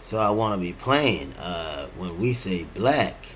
So I want to be plain. When we say black,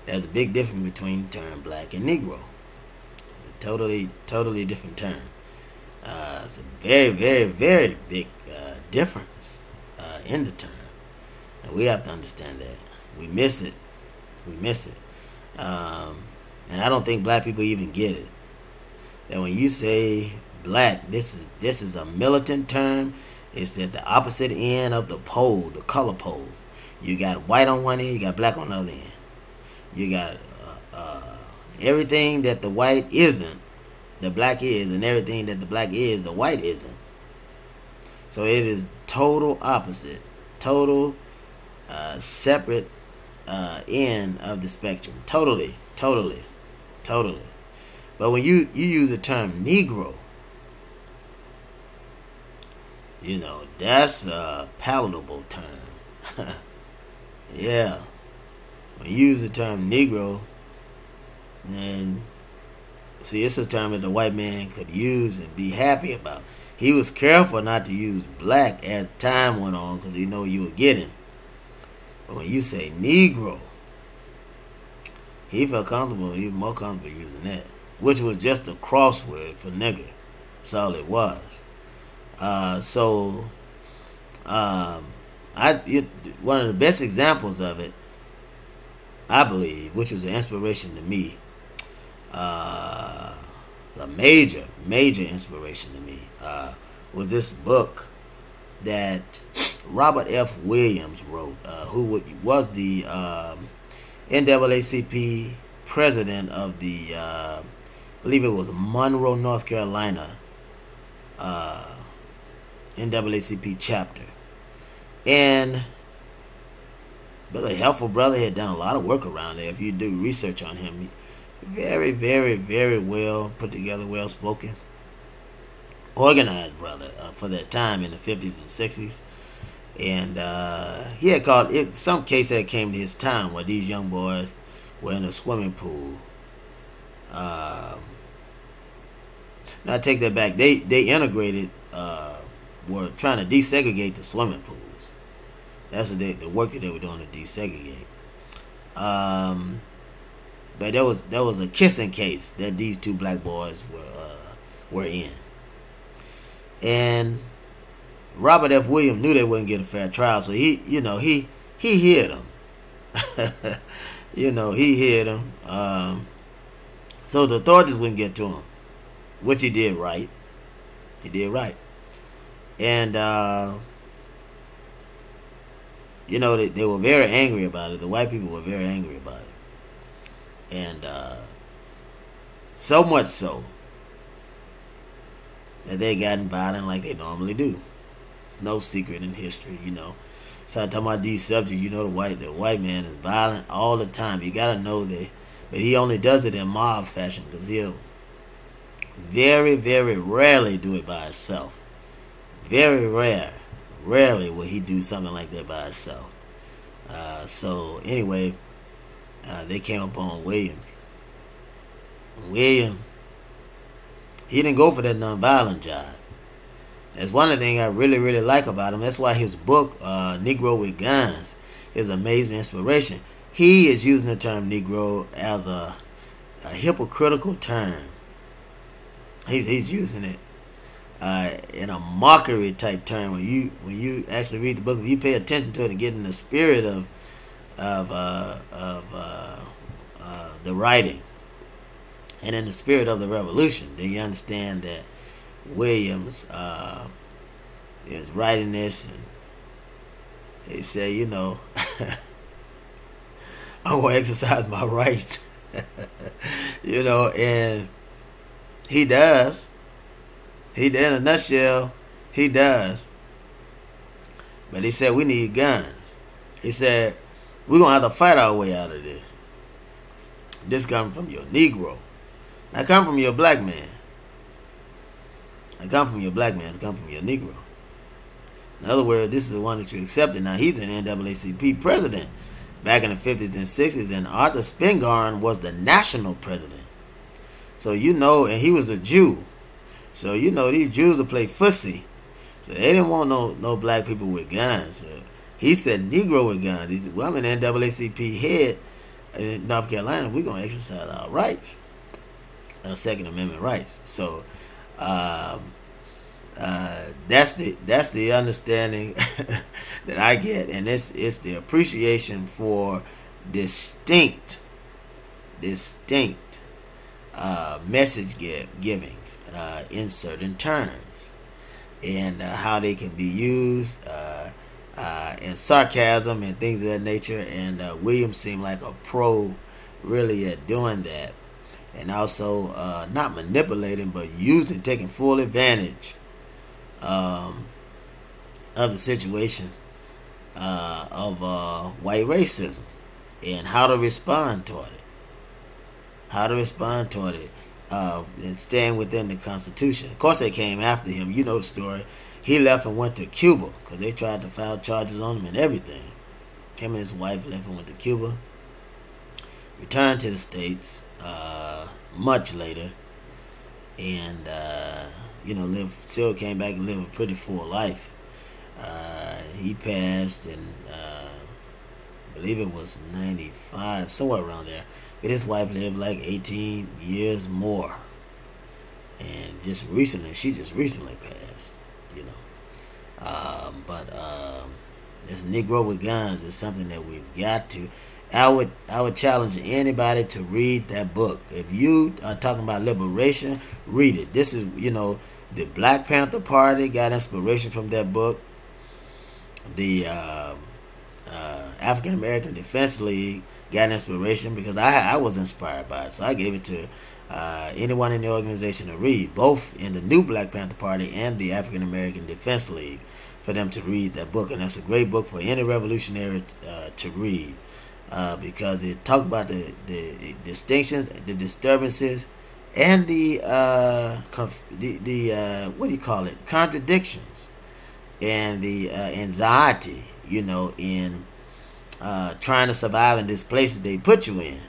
there's a big difference between the term black and Negro. It's a totally different term. It's a very big difference in the term. And we have to understand that. We miss it. And I don't think black people even get it. That when you say black, this is a militant term. It's at the opposite end of the pole, the color pole. You got white on one end, you got black on the other end. You got everything that the white isn't, the black is, and everything that the black is, the white isn't. So it is total opposite, total separate end of the spectrum. Totally. But when you use the term Negro, you know, that's a palatable term. Yeah. When you use the term Negro, then see, it's a term that the white man could use and be happy about. He was careful not to use black as time went on because he know you would get him. But when you say Negro, he felt comfortable, even more comfortable using that, which was just a crossword for nigger. That's all it was. One of the best examples of it, I believe, which was an inspiration to me, a major inspiration to me, was this book that Robert F. Williams wrote, who was the NAACP president of the, I believe it was Monroe, North Carolina, NAACP chapter. And Brother Helpful Brother had done a lot of work around there. If you do research on him, very well put together, well spoken, organized brother for that time in the 50s and 60s. And he had called it some case that came to his time where these young boys were in a swimming pool. Now I take that back. They integrated, were trying to desegregate the swimming pools. That's what the work that they were doing to desegregate. But there was a kissing case that these two black boys were in, and Robert F. Williams knew they wouldn't get a fair trial, so he hid them. He hid them, so the authorities wouldn't get to him, which he did right. And they were very angry about it. The white people were very angry about it. And so much so that they gotten violent like they normally do. It's no secret in history, So I'm talking about these subjects, the white man is violent all the time. You gotta know that. But he only does it in mob fashion because he'll very rarely do it by himself. Very rarely will he do something like that by himself. So anyway, they came upon Williams. He didn't go for that nonviolent jive. That's one of the things I really like about him. That's why his book, Negro with Guns, is amazing inspiration. He is using the term Negro as a hypocritical term. He's using it in a mockery type term. When you actually read the book, if you pay attention to it and get in the spirit of the writing and in the spirit of the revolution, then you understand that Williams is writing this, and he said, I want to exercise my rights, and he does. In a nutshell, he does. But he said, we need guns. He said, we're going to have to fight our way out of this. This comes from your Negro. I come from your black man. I come from your black man. It's come from your Negro. In other words, this is the one that you accepted. Now, he's an NAACP president back in the 50s and 60s, and Arthur Spingarn was the national president. So, and he was a Jew. So, these Jews will play fussy. So, they didn't want no black people with guns. He said Negro with guns. He said, well, I'm an NAACP head in North Carolina. We're going to exercise our rights, our Second Amendment rights. So that's the understanding that I get, and it's the appreciation for distinct message givings in certain terms, and how they can be used in sarcasm and things of that nature. And Williams seemed like a pro really at doing that, and also not manipulating but taking full advantage of the situation of white racism and how to respond toward it. And staying within the Constitution. Of course, they came after him. You know the story. He left and went to Cuba because they tried to file charges on him and everything. Him and his wife left and went to Cuba. Returned to the States much later, and still came back and lived a pretty full life. He passed in, I believe it was 95, somewhere around there. But his wife lived like 18 years more. And she just recently passed, But this Negro with guns is something that we've got to. I would challenge anybody to read that book. If you are talking about liberation, read it. This is, the Black Panther Party got inspiration from that book. The African American Defense League got inspiration because I was inspired by it. So I gave it to anyone in the organization to read, both in the new Black Panther Party and the African American Defense League, for them to read that book. And that's a great book for any revolutionary to read, because it talks about the distinctions, the disturbances, and the contradictions, and the anxiety, in trying to survive in this place that they put you in.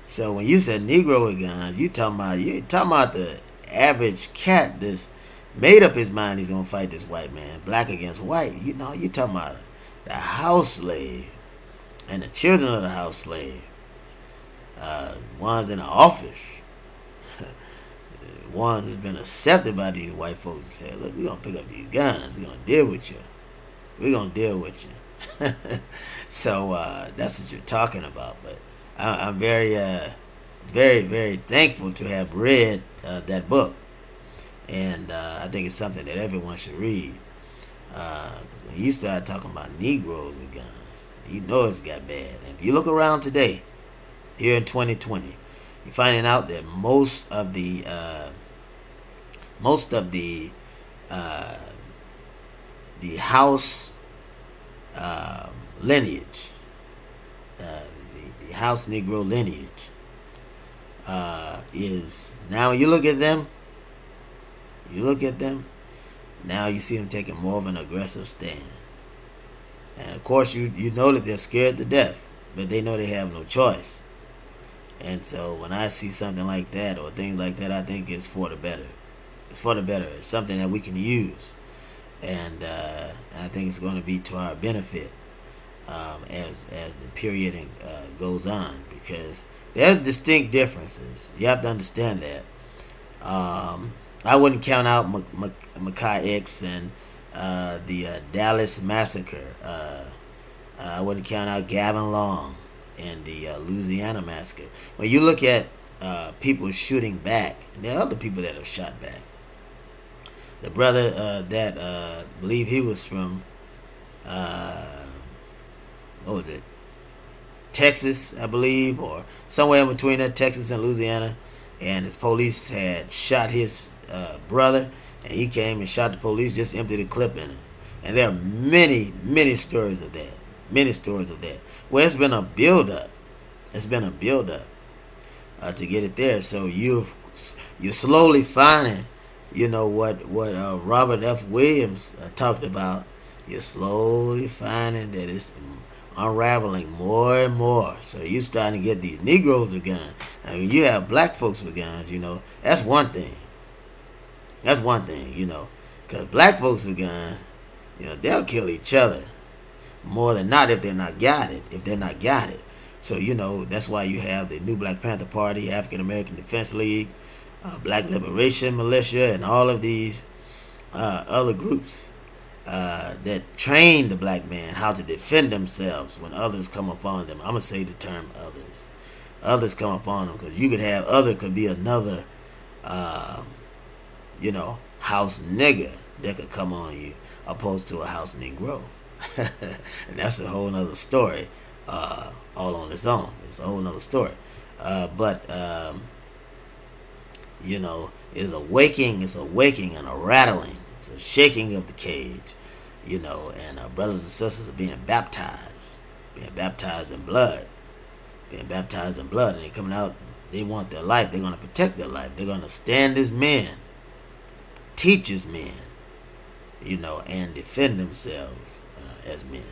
So when you said Negro with guns, you talking about the average cat that's made up his mind he's gonna fight this white man, black against white. You talking about the house slave and the children of the house slave, ones in the office, ones that's been accepted by these white folks and said, look, we're gonna pick up these guns, we're gonna deal with you. So that's what you're talking about. But I'm very, very, very thankful to have read that book, and I think it's something that everyone should read. When you start talking about Negroes with guns, it's got bad. And if you look around today, here in 2020, you're finding out that most of the house lineage, the house Negro lineage, is now, when you look at them, now you see them taking more of an aggressive stand. And of course you know that they're scared to death, but they know they have no choice. And so when I see something like that or things like that, I think it's for the better. It's for the better. It's something that we can use, and I think it's going to be to our benefit as the period goes on, because there's distinct differences. You have to understand that. I wouldn't count out Mackay X and the Dallas Massacre. I wouldn't count out Gavin Long and the Louisiana Massacre. When you look at people shooting back, there are other people that have shot back. The brother that I believe he was from, what was it, Texas, I believe, or somewhere in between that, Texas and Louisiana, and his police had shot his brother, and he came and shot the police, just emptied a clip in him. And there are many, many stories of that. Well, it's been a build-up. To get it there. So you're slowly finding, what Robert F. Williams talked about. You're slowly finding that it's unraveling more and more. So you're starting to get these Negroes with guns. I mean, you have black folks with guns, That's one thing. Because black folks with guns, they'll kill each other. more than not if they're not guided. So, that's why you have the New Black Panther Party, African American Defense League, Black Liberation Militia, and all of these other groups that train the black man how to defend themselves when others come upon them. I'm going to say the term others. Others come upon them, because you could have could be another, house nigger that could come on you, opposed to a house Negro. And that's a whole nother story, all on its own. It's a whole nother story. But it's a waking and a rattling. It's a shaking of the cage, and our brothers and sisters are being baptized in blood, and they're coming out. They want their life. They're going to protect their life. They're going to stand as men, teach as men, and defend themselves as men.